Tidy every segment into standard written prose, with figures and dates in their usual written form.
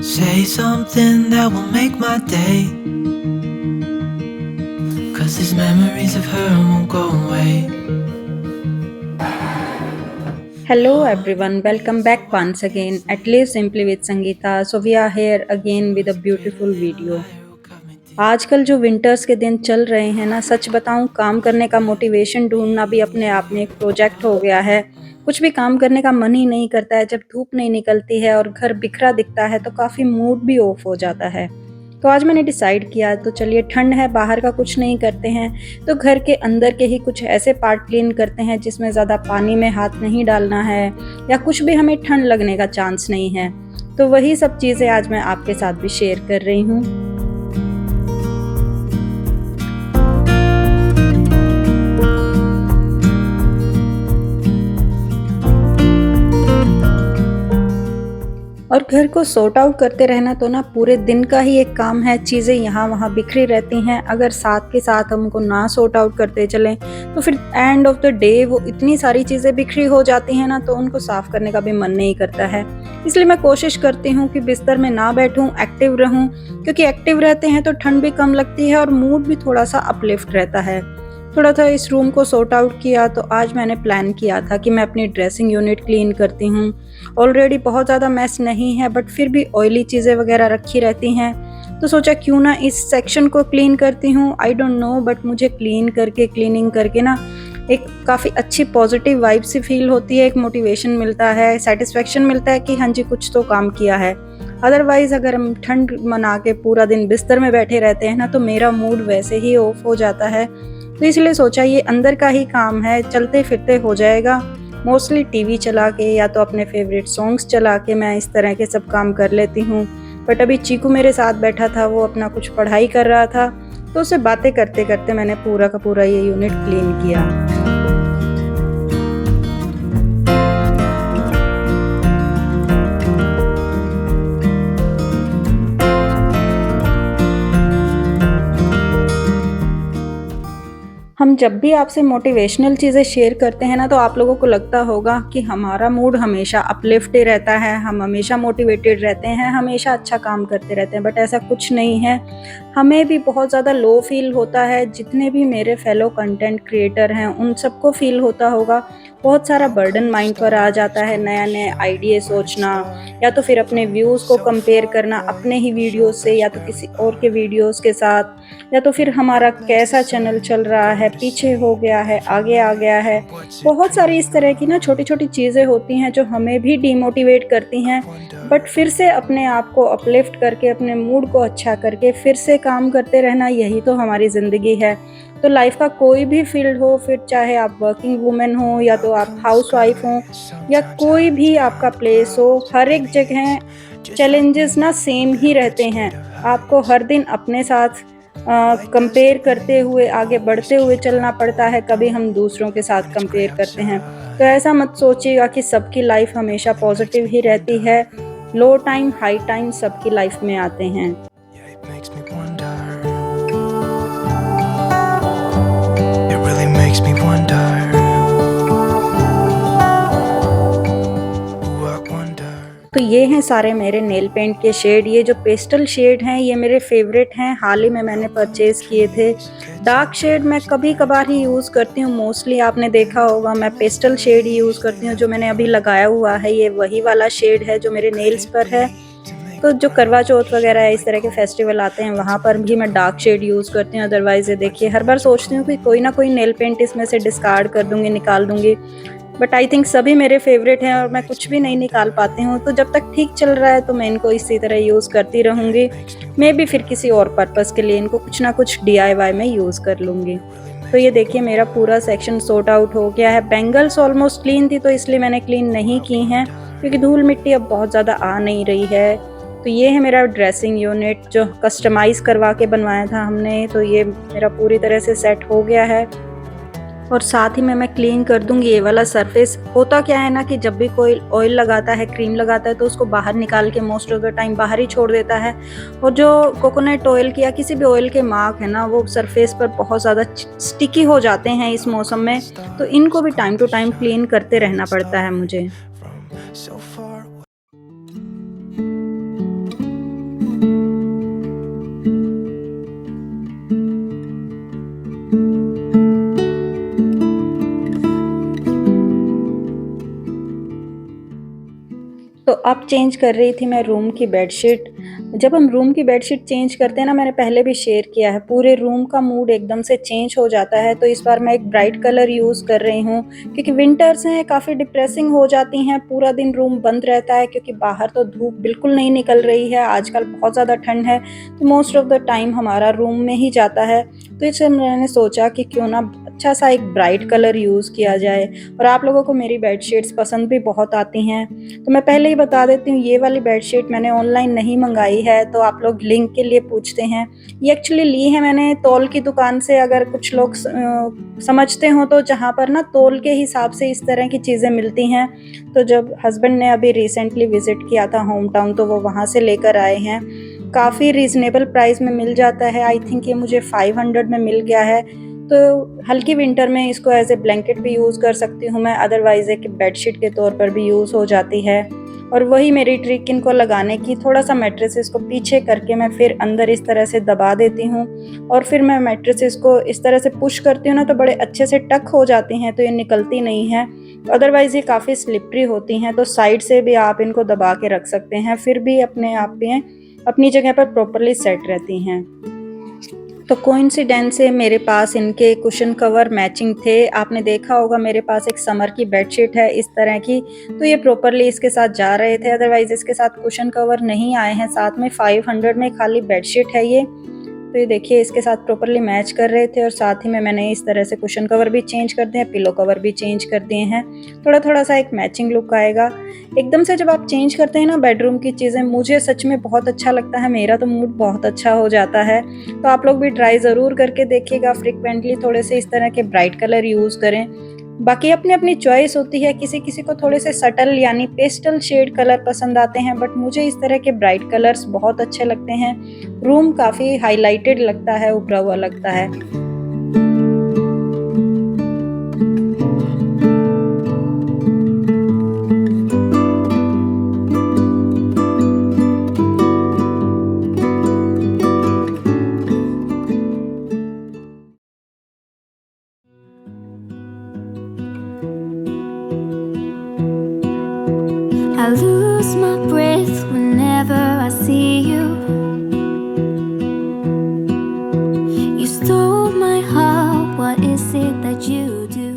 Say something that will make my day, 'cause these memories of her won't go away. Hello everyone, welcome back once again at Live Simply with Sangeeta. So we are here again with a beautiful video. आजकल जो winters के दिन चल रहे हैं ना, सच बताऊं काम करने का मोटिवेशन ढूंढना भी अपने आप में एक प्रोजेक्ट हो गया है। कुछ भी काम करने का मन ही नहीं करता है, जब धूप नहीं निकलती है और घर बिखरा दिखता है तो काफ़ी मूड भी ऑफ हो जाता है। तो आज मैंने डिसाइड किया तो चलिए, ठंड है, बाहर का कुछ नहीं करते हैं तो घर के अंदर के ही कुछ ऐसे पार्ट क्लीन करते हैं जिसमें ज़्यादा पानी में हाथ नहीं डालना है या कुछ भी हमें ठंड लगने का चांस नहीं है। तो वही सब चीज़ें आज मैं आपके साथ भी शेयर कर रही हूँ। और घर को सॉर्ट आउट करते रहना तो ना पूरे दिन का ही एक काम है। चीज़ें यहाँ वहाँ बिखरी रहती हैं, अगर साथ के साथ हम उनको ना सॉर्ट आउट करते चलें तो फिर एंड ऑफ द डे वो इतनी सारी चीज़ें बिखरी हो जाती हैं ना, तो उनको साफ़ करने का भी मन नहीं करता है। इसलिए मैं कोशिश करती हूँ कि बिस्तर में ना बैठूँ, एक्टिव रहूँ, क्योंकि एक्टिव रहते हैं तो ठंड भी कम लगती है और मूड भी थोड़ा सा अपलिफ्ट रहता है। थोड़ा सा इस रूम को सॉर्ट आउट किया तो आज मैंने प्लान किया था कि मैं अपनी ड्रेसिंग यूनिट क्लीन करती हूँ। ऑलरेडी बहुत ज़्यादा मैस नहीं है, बट फिर भी ऑयली चीज़ें वगैरह रखी रहती हैं, तो सोचा क्यों ना इस सेक्शन को क्लीन करती हूँ। आई डोंट नो, बट मुझे क्लीनिंग करके ना एक काफ़ी अच्छी पॉजिटिव वाइब सी फील होती है, एक मोटिवेशन मिलता है, सेटिस्फेक्शन मिलता है कि हाँ जी कुछ तो काम किया है। अदरवाइज़ अगर हम ठंड मना के पूरा दिन बिस्तर में बैठे रहते हैं ना, तो मेरा मूड वैसे ही ऑफ हो जाता है। तो इसलिए सोचा ये अंदर का ही काम है, चलते फिरते हो जाएगा। मोस्टली टीवी चला के या तो अपने फेवरेट सॉन्ग्स चला के मैं इस तरह के सब काम कर लेती हूँ। बट अभी चीकू मेरे साथ बैठा था, वो अपना कुछ पढ़ाई कर रहा था, तो उससे बातें करते करते मैंने पूरा का पूरा ये यूनिट क्लीन किया। हम जब भी आपसे मोटिवेशनल चीज़ें शेयर करते हैं ना, तो आप लोगों को लगता होगा कि हमारा मूड हमेशा अपलिफ्ट ही रहता है, हम हमेशा मोटिवेटेड रहते हैं, हमेशा अच्छा काम करते रहते हैं, बट ऐसा कुछ नहीं है। हमें भी बहुत ज़्यादा लो फील होता है, जितने भी मेरे फेलो कंटेंट क्रिएटर हैं उन सबको फील होता होगा। बहुत सारा बर्डन माइंड पर आ जाता है, नया नया आइडिया सोचना या तो फिर अपने व्यूज़ को कंपेयर करना अपने ही वीडियोस से या तो किसी और के वीडियोस के साथ, या तो फिर हमारा कैसा चैनल चल रहा है, पीछे हो गया है, आगे आ गया है। बहुत सारी इस तरह की ना छोटी छोटी चीज़ें होती हैं जो हमें भी डिमोटिवेट करती हैं, बट फिर से अपने आप को अपलिफ्ट करके, अपने मूड को अच्छा करके फिर से काम करते रहना, यही तो हमारी ज़िंदगी है। तो लाइफ का कोई भी फील्ड हो, फिर चाहे आप वर्किंग वूमेन हो या तो आप हाउसवाइफ हो या कोई भी आपका प्लेस हो, हर एक जगह चैलेंजेस ना सेम ही रहते हैं। आपको हर दिन अपने साथ कंपेयर करते हुए, आगे बढ़ते हुए चलना पड़ता है, कभी हम दूसरों के साथ कंपेयर करते हैं। तो ऐसा मत सोचिएगा कि सबकी लाइफ हमेशा पॉजिटिव ही रहती है। लो टाइम, हाई टाइम सबकी लाइफ में आते हैं। Yeah, it makes me wonder. It really makes me wonder. Ooh, I wonder. तो ये हैं सारे मेरे नेल पेंट के शेड। ये जो पेस्टल शेड हैं ये मेरे फेवरेट हैं, हाल ही में मैंने परचेज़ किए थे। डार्क शेड मैं कभी कभार ही यूज़ करती हूँ, मोस्टली आपने देखा होगा मैं पेस्टल शेड ही यूज़ करती हूँ। जो मैंने अभी लगाया हुआ है ये वही वाला शेड है जो मेरे नेल्स पर है। तो जो करवा चौथ वगैरह है, इस तरह के फेस्टिवल आते हैं, वहाँ पर भी मैं डार्क शेड यूज़ करती हूँ। अदरवाइज़ ये देखिए, हर बार सोचती हूँ कि कोई ना कोई नेल पेंट इसमें से डिस्कार्ड कर दूँगी, निकाल दूँगी, बट आई थिंक सभी मेरे फेवरेट हैं और मैं कुछ भी नहीं निकाल पाती हूँ। तो जब तक ठीक चल रहा है तो मैं इनको इसी तरह यूज़ करती रहूँगी। मैं भी फिर किसी और पर्पज़ के लिए इनको कुछ ना कुछ DIY में यूज़ कर लूँगी। तो ये देखिए मेरा पूरा सेक्शन सॉर्ट आउट हो गया है। बैंगल्स ऑलमोस्ट क्लीन थी तो इसलिए मैंने क्लीन नहीं की हैं, क्योंकि धूल मिट्टी अब बहुत ज़्यादा आ नहीं रही है। तो ये है मेरा ड्रेसिंग यूनिट जो कस्टमाइज़ करवा के बनवाया था हमने। तो ये मेरा पूरी तरह से सेट हो गया है और साथ ही में मैं क्लीन कर दूंगी ये वाला सरफेस। होता क्या है ना कि जब भी कोई ऑयल लगाता है, क्रीम लगाता है, तो उसको बाहर निकाल के मोस्ट ऑफ द टाइम बाहर ही छोड़ देता है, और जो कोकोनट ऑयल की या किसी भी ऑयल के मार्क है ना, वो सरफेस पर बहुत ज़्यादा स्टिकी हो जाते हैं इस मौसम में। तो इनको भी टाइम टू टाइम क्लीन करते रहना पड़ता है मुझे। From so far away. Change कर रही थी मैं रूम की बेडशीट। जब हम रूम की बेडशीट चेंज करते हैं ना, मैंने पहले भी शेयर किया है, पूरे रूम का मूड एकदम से चेंज हो जाता है। तो इस बार मैं एक ब्राइट कलर यूज़ कर रही हूँ, क्योंकि विंटर्स हैं, काफ़ी डिप्रेसिंग हो जाती हैं, पूरा दिन रूम बंद रहता है, क्योंकि बाहर तो धूप बिल्कुल नहीं निकल रही है, आजकल बहुत ज़्यादा ठंड है, तो मोस्ट ऑफ द टाइम हमारा रूम में ही जाता है। तो इसलिए मैंने सोचा कि क्यों ना अच्छा सा एक ब्राइट कलर यूज़ किया जाए। और आप लोगों को मेरी बेडशीट्स पसंद भी बहुत आती हैं, तो मैं पहले ही बता देती हूँ, ये वाली बेडशीट मैंने ऑनलाइन नहीं मंगाई है, तो आप लोग लिंक के लिए पूछते हैं। ये एक्चुअली ली है मैंने तौल की दुकान से। अगर कुछ लोग समझते हो तो जहाँ पर ना तौल के हिसाब से इस तरह की चीज़ें मिलती हैं। तो जब हस्बैंड ने अभी रिसेंटली विज़िट किया था होम टाउन, तो वो वहाँ से लेकर आए हैं। काफ़ी रीज़नेबल प्राइस में मिल जाता है। आई थिंक ये मुझे 500 में मिल गया है। तो हल्की विंटर में इसको एज ए ब्लैंकेट भी यूज़ कर सकती हूँ मैं, अदरवाइज़ एक बेडशीट के तौर पर भी यूज़ हो जाती है। और वही मेरी ट्रिक इनको लगाने की, थोड़ा सा मैट्रेसेस को पीछे करके मैं फिर अंदर इस तरह से दबा देती हूँ, और फिर मैं मैट्रेसेस को इस तरह से पुश करती हूँ ना, तो बड़े अच्छे से टक हो जाती हैं, तो ये निकलती नहीं हैं। अदरवाइज़ ये काफ़ी स्लिपरी होती हैं, तो साइड से भी आप इनको दबा के रख सकते हैं, फिर भी अपने आप में अपनी जगह पर प्रॉपरली सेट रहती हैं। तो कोइंसिडेंस से मेरे पास इनके कुशन कवर मैचिंग थे। आपने देखा होगा मेरे पास एक समर की बेडशीट है इस तरह की, तो ये प्रॉपरली इसके साथ जा रहे थे, अदरवाइज़ इसके साथ कुशन कवर नहीं आए हैं साथ में। 500 में खाली बेडशीट है ये। तो ये देखिए इसके साथ प्रॉपरली मैच कर रहे थे, और साथ ही में मैंने इस तरह से कुशन कवर भी चेंज कर दिए हैं, पिलो कवर भी चेंज कर दिए हैं। थोड़ा-थोड़ा सा एक मैचिंग लुक आएगा। एकदम से जब आप चेंज करते हैं ना बेडरूम की चीज़ें, मुझे सच में बहुत अच्छा लगता है, मेरा तो मूड बहुत अच्छा हो जाता है। तो आप लोग भी ट्राई ज़रूर करके देखिएगा, फ्रीक्वेंटली थोड़े से इस तरह के ब्राइट कलर यूज़ करें। बाकी अपनी-अपनी चॉइस होती है, किसी-किसी को थोड़े से सटल यानी पेस्टल शेड कलर पसंद आते हैं, बट मुझे इस तरह के ब्राइट कलर्स बहुत अच्छे लगते हैं। रूम काफ़ी हाइलाइटेड लगता है, उभरा हुआ लगता है। I lose my breath whenever I see you. You stole my heart, what is it that you do?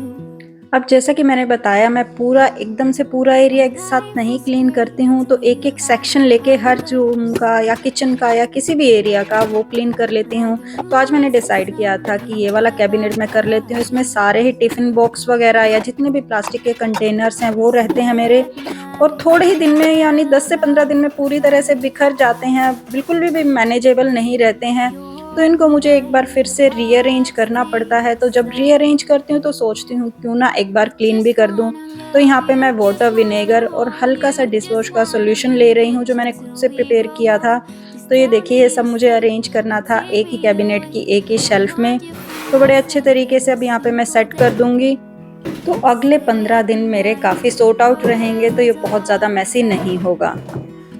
अब जैसा कि मैंने बताया, मैं पूरा एकदम से पूरा एरिया एक साथ नहीं क्लीन करती हूँ, तो एक-एक सेक्शन लेके हर रूम का या किचन का या किसी भी एरिया का वो क्लीन कर लेती हूँ। तो आज मैंने डिसाइड किया था कि ये वाला कैबिनेट मैं कर लेती हूँ। इसमें सारे ही टिफ़िन बॉक्स वगैरह या जितने भी प्लास्टिक के कंटेनर्स हैं वो रहते हैं मेरे, और थोड़े ही दिन में यानी 10 से 15 दिन में पूरी तरह से बिखर जाते हैं, बिल्कुल भी मैनेजेबल नहीं रहते हैं। तो इनको मुझे एक बार फिर से रीअरेंज करना पड़ता है। तो जब रीअरेंज करती हूँ तो सोचती हूँ क्यों ना एक बार क्लीन भी कर दूँ। तो यहाँ पे मैं वाटर, विनेगर और हल्का सा डिशवॉश का सॉल्यूशन ले रही हूँ, जो मैंने खुद से प्रिपेयर किया था। तो ये देखिए, ये सब मुझे अरेंज करना था एक ही कैबिनेट की एक ही शेल्फ में। तो बड़े अच्छे तरीके से अब यहाँ पे मैं सेट कर दूँगी। तो अगले 15 दिन मेरे काफ़ी सॉर्ट आउट रहेंगे, तो ये बहुत ज़्यादा मेसी नहीं होगा।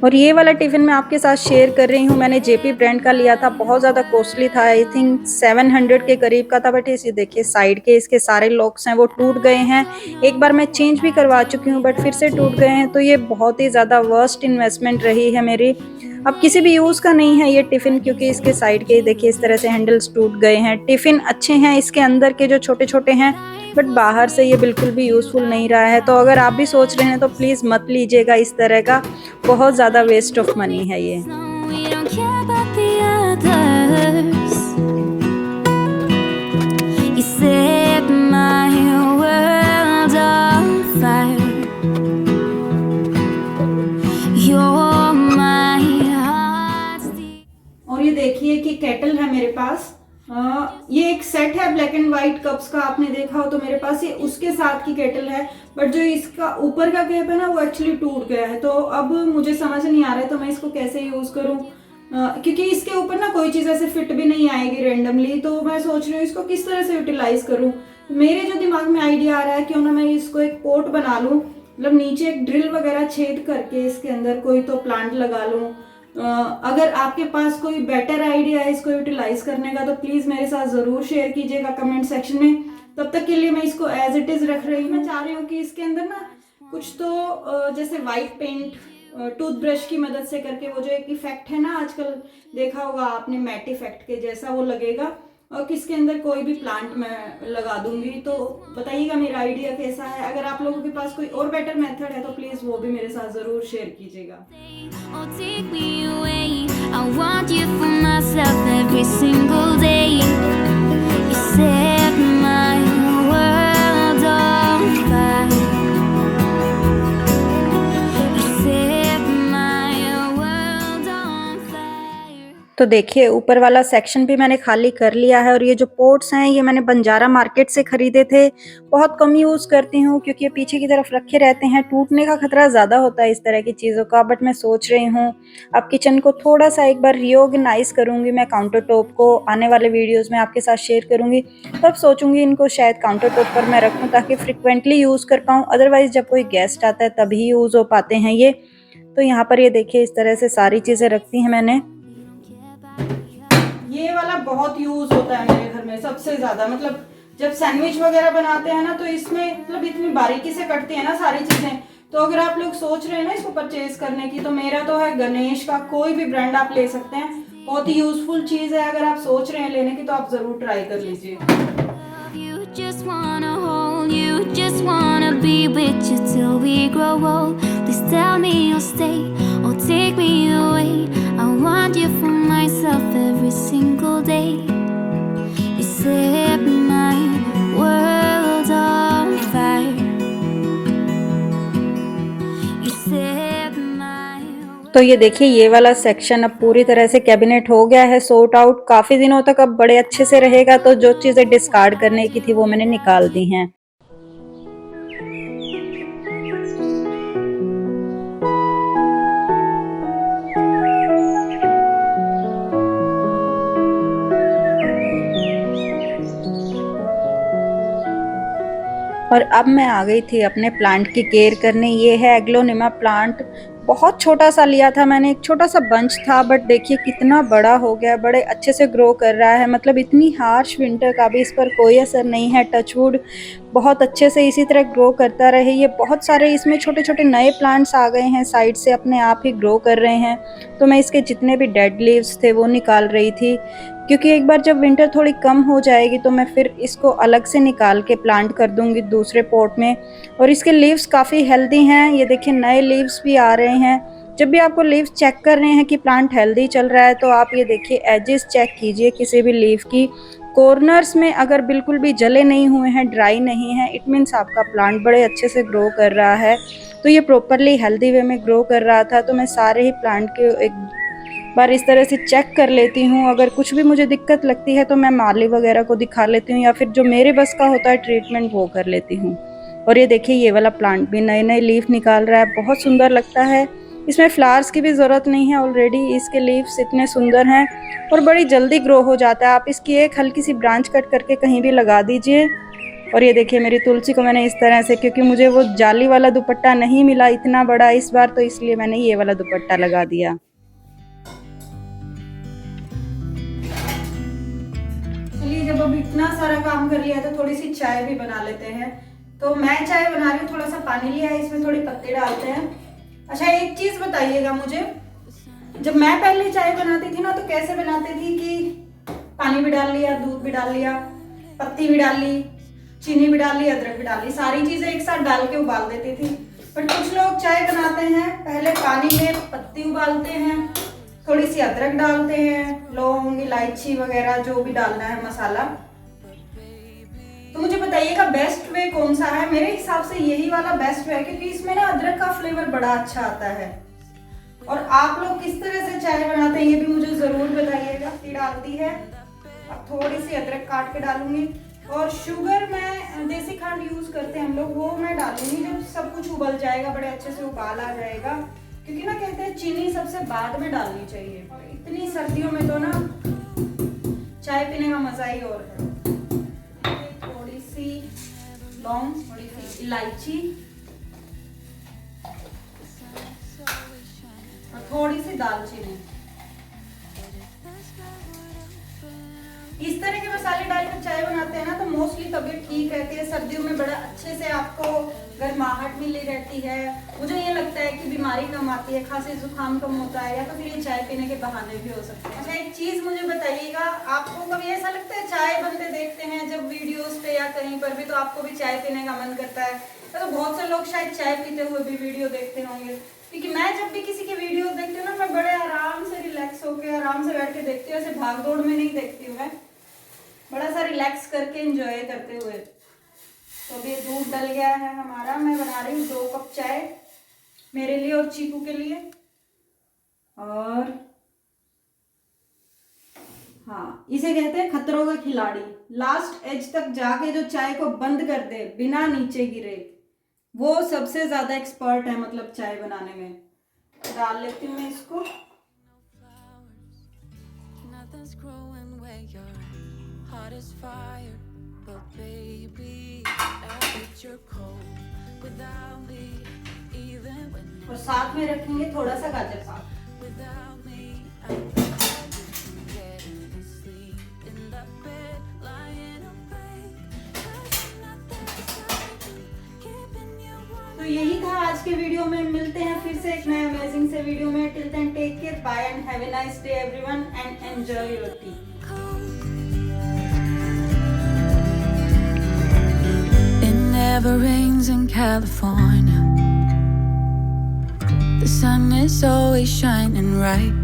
और ये वाला टिफ़िन मैं आपके साथ शेयर कर रही हूँ, मैंने जेपी ब्रांड का लिया था, बहुत ज़्यादा कॉस्टली था, आई थिंक 700 के करीब का था, बट इसे देखिए साइड के इसके सारे लॉक्स हैं वो टूट गए हैं। एक बार मैं चेंज भी करवा चुकी हूँ, बट फिर से टूट गए हैं, तो ये बहुत ही ज़्यादा वर्स्ट इन्वेस्टमेंट रही है मेरी। अब किसी भी यूज़ का नहीं है ये टिफ़िन, क्योंकि इसके साइड के देखिए इस तरह से हैंडल्स टूट गए हैं। टिफ़िन अच्छे हैं इसके अंदर के जो छोटे-छोटे हैं, बट बाहर से ये बिल्कुल भी यूज़फुल नहीं रहा है। तो अगर आप भी सोच रहे हैं तो प्लीज़ मत लीजिएगा इस तरह का, बहुत ज़्यादा वेस्ट ऑफ मनी है ये। No, we don't care about the others. You set my world on fire. You're my heart's और ये देखिए कि केटल है मेरे पास। ये एक सेट है ब्लैक एंड व्हाइट कप्स का, आपने देखा हो तो मेरे पास ये उसके साथ की केटल है, बट जो इसका ऊपर का कैप है ना वो एक्चुअली टूट गया है। तो अब मुझे समझ नहीं आ रहा है तो मैं इसको कैसे यूज़ करूँ, क्योंकि इसके ऊपर ना कोई चीज़ ऐसे फिट भी नहीं आएगी रेंडमली। तो मैं सोच रही हूँ इसको किस तरह से यूटिलाइज करूँ। मेरे जो दिमाग में आइडिया आ रहा है क्यों ना मैं इसको एक पोट बना लूँ, मतलब नीचे एक ड्रिल वगैरह छेद करके इसके अंदर कोई तो प्लांट लगा लूँ। अगर आपके पास कोई बेटर आइडिया है इसको यूटिलाइज करने का तो प्लीज़ मेरे साथ ज़रूर शेयर कीजिएगा कमेंट सेक्शन में। तब तक के लिए मैं इसको एज इट इज़ रख रही हूँ। मैं चाह रही हूँ कि इसके अंदर ना कुछ तो जैसे वाइट पेंट टूथब्रश की मदद से करके वो जो एक इफेक्ट है ना आजकल देखा होगा आपने मैट इफेक्ट के जैसा वो लगेगा, और किसके अंदर कोई भी प्लांट मैं लगा दूंगी। तो बताइएगा मेरा आइडिया कैसा है। अगर आप लोगों के पास कोई और बेटर मेथड है तो प्लीज़ वो भी मेरे साथ ज़रूर शेयर कीजिएगा। Oh, take me away. I want you for myself every single day. You set my world on fire. You set my world on fire. तो देखिए ऊपर वाला सेक्शन भी मैंने खाली कर लिया है, और ये जो पोट्स हैं ये मैंने बंजारा मार्केट से खरीदे थे। बहुत कम यूज़ करती हूँ क्योंकि ये पीछे की तरफ रखे रहते हैं, टूटने का खतरा ज़्यादा होता है इस तरह की चीज़ों का। बट मैं सोच रही हूँ अब किचन को थोड़ा सा एक बार रीऑर्गेनाइज करूँगी। मैं काउंटर टॉप को आने वाले वीडियोज़ में आपके साथ शेयर करूँगी, तब सोचूंगी इनको शायद काउंटर टॉप पर मैं रखूँ ताकि फ्रिक्वेंटली यूज़ कर पाऊँ। अदरवाइज़ जब कोई गेस्ट आता है तभी यूज़ हो पाते हैं ये। तो यहाँ पर ये देखिए इस तरह से सारी चीज़ें रखती हैं मैंने। ये वाला बहुत यूज होता है मेरे घर में सबसे ज्यादा, मतलब जब सैंडविच वगैरह बनाते हैं ना तो इसमें मतलब इतनी बारीकी से कटती है ना सारी चीजें। तो अगर आप लोग सोच रहे हैं ना इसको परचेज करने की, तो मेरा तो है गणेश का, कोई भी ब्रांड आप ले सकते हैं, बहुत ही यूजफुल चीज है। अगर आप सोच रहे हैं लेने की तो आप जरूर ट्राई कर लीजिए। You just wanna hold you, just wanna be with you till we grow old. Please tell me you'll stay or take me away. I want you for myself every single day. You set my world on fire. You set my तो ये देखिए ये वाला section अब पूरी तरह से cabinet हो गया है सॉर्ट आउट। काफी दिनों तक अब बड़े अच्छे से रहेगा। तो जो चीजें डिस्कार्ड करने की थी वो मैंने निकाल दी हैं। और अब मैं आ गई थी अपने प्लांट की केयर करने। ये है एग्लोनिमा प्लांट। बहुत छोटा सा लिया था मैंने, एक छोटा सा बंच था, बट देखिए कितना बड़ा हो गया, बड़े अच्छे से ग्रो कर रहा है। मतलब इतनी हार्श विंटर का भी इस पर कोई असर नहीं है। टचवुड बहुत अच्छे से इसी तरह ग्रो करता रहे। ये बहुत सारे इसमें छोटे छोटे नए प्लांट्स आ गए हैं, साइड से अपने आप ही ग्रो कर रहे हैं। तो मैं इसके जितने भी डेड लीव्स थे वो निकाल रही थी, क्योंकि एक बार जब विंटर थोड़ी कम हो जाएगी तो मैं फिर इसको अलग से निकाल के प्लांट कर दूंगी दूसरे पॉट में। और इसके लीव्स काफ़ी हेल्दी हैं। ये देखिए नए लीव्स भी आ रहे हैं। जब भी आपको लीव्स चेक कर रहे हैं कि प्लांट हेल्दी चल रहा है तो आप ये देखिए एजेस चेक कीजिए किसी भी लीव की। कॉर्नर्स में अगर बिल्कुल भी जले नहीं हुए हैं, ड्राई नहीं है, इट मीन्स आपका प्लांट बड़े अच्छे से ग्रो कर रहा है। तो ये प्रॉपरली हेल्दी वे में ग्रो कर रहा था। तो मैं सारे ही प्लांट के एक बार इस तरह से चेक कर लेती हूँ। अगर कुछ भी मुझे दिक्कत लगती है तो मैं माली वगैरह को दिखा लेती हूँ, या फिर जो मेरे बस का होता है ट्रीटमेंट वो कर लेती हूँ। और ये देखिए ये वाला प्लांट भी नए नए लीफ निकाल रहा है, बहुत सुंदर लगता है। इसमें फ्लावर्स की भी ज़रूरत नहीं है, ऑलरेडी इसके लीव्स इतने सुंदर हैं और बड़ी जल्दी ग्रो हो जाता है। आप इसकी एक हल्की सी ब्रांच कट करके कहीं भी लगा दीजिए। और ये देखिए मेरी तुलसी को मैंने इस तरह से, क्योंकि मुझे वो जाली वाला दुपट्टा नहीं मिला इतना बड़ा इस बार, तो इसलिए मैंने ये वाला दुपट्टा लगा दिया। चलिए जब अब इतना सारा काम कर लिया तो थोड़ी सी चाय भी बना लेते हैं। तो मैं चाय बना रही हूँ, थोड़ा सा पानी लिया है, इसमें थोड़ी पत्ते डालते हैं। अच्छा एक चीज बताइएगा मुझे, जब मैं पहले चाय बनाती थी ना तो कैसे बनाती थी कि पानी भी डाल लिया, दूध भी डाल लिया, पत्ती भी डाल ली, चीनी भी डाल ली, अदरक भी डाल ली, सारी चीजें एक साथ डाल के उबाल देती थी। पर कुछ लोग चाय बनाते हैं पहले पानी में पत्ती उबालते हैं, थोड़ी सी अदरक डालते हैं, लौंग इलायची वगैरह जो भी डालना है मसाला। तो मुझे बताइएगा बेस्ट वे कौन सा है। मेरे हिसाब से यही वाला बेस्ट वे है, क्योंकि इसमें ना अदरक का फ्लेवर बड़ा अच्छा आता है। और आप लोग किस तरह से चाय बनाते हैं ये भी मुझे जरूर बताइएगा। डालती है, अब थोड़ी सी अदरक काट के डालूंगी, और शुगर मैं देसी खंड यूज करते हैं हम लोग, वो मैं डालूंगी जब सब कुछ उबल जाएगा, बड़े अच्छे से उबाल आ जाएगा। क्योंकि ना कहते हैं चीनी सबसे बाद में डालनी चाहिए। इतनी सर्दियों में तो ना चाय पीने का मजा ही और है। थोड़ी सी लौंग, थोड़ी सी इलायची और थोड़ी सी दालचीनी। इस तरह के मसाले डालकर चाय बनाते हैं ना तो मोस्टली तबीयत ठीक रहती है। सर्दियों में बड़ा अच्छे से आपको गर्माहट मिली रहती है, मुझे ये लगता है कि बीमारी कम आती है, खांसी जुकाम कम होता है, या तो फिर ये चाय पीने के बहाने भी हो सकते हैं। अच्छा, एक चीज़ मुझे बताइएगा, आपको कभी ऐसा लगता है चाय बनते देखते हैं जब वीडियोस पे या कहीं पर भी, तो आपको भी चाय पीने का मन करता है? तो बहुत से लोग शायद चाय पीते हुए भी वीडियो देखते होंगे, क्योंकि मैं जब भी किसी के वीडियो देखती हूँ ना, मैं बड़े आराम से रिलैक्स होकर आराम से बैठ के देखती हूँ, ऐसे भाग दौड़ में नहीं देखती हूँ, मैं बड़ा सा रिलैक्स करके एंजॉय करते हुए। तो अभी दूध डल गया है हमारा, मैं बना रही हूँ 2 कप चाय मेरे लिए और चीकू के लिए। और हाँ, इसे कहते हैं खतरों का खिलाड़ी। लास्ट एज तक जाके जो चाय को बंद कर दे बिना नीचे गिरे, वो सबसे ज्यादा एक्सपर्ट है, मतलब चाय बनाने में। डाल लेती हूँ मैं इसको। Nothing's growing where your heart is fire, but baby, I bet you're cold without me, even when और साथ में रखेंगे थोड़ा सा गाजर साग। without me, I bet you can get any sleep in that bed, lying awake, 'cause I'm not that excited, keeping you warm. तो यही था आज के वीडियो में। मिलते हैं फिर से एक नए अमेजिंग से वीडियो में। Till then take care, bye and have a nice day everyone and enjoy your tea. It never rains in California. The sun is always shining right.